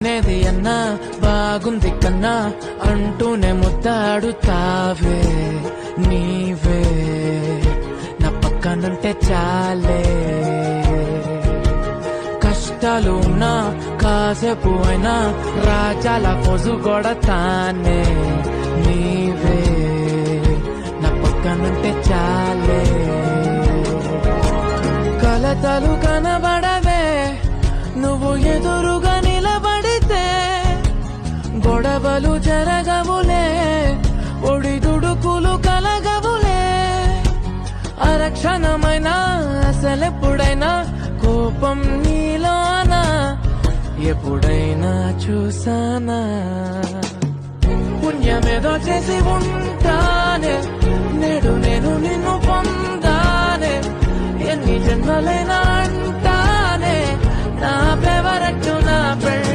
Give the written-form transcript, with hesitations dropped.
నేది అన్నా బాగుంది కన్నా అంటూనే ముద్దాడుతావే నీవే నా పక్కనుంటే చాలే కష్టాలు ఉన్నా కాసేపు అయినా రాజాల పొజు కొడతానే నీవే నా పక్కనుంటే చాలే కలతలు కనబడవే నువ్వు ఎదురుగా నిలబడితే గొడవలు జరగవులే ఒడిదుడుకులు కలగవులే అరక్షణమైనా అసలెప్పుడైనా కోపం నీలోనా ఎప్పుడైనా చూసానా పుణ్యమేదో చేసి ఉంటానే నేడు నేను నిన్ను పొందానే ఎన్ని జన్మలైనా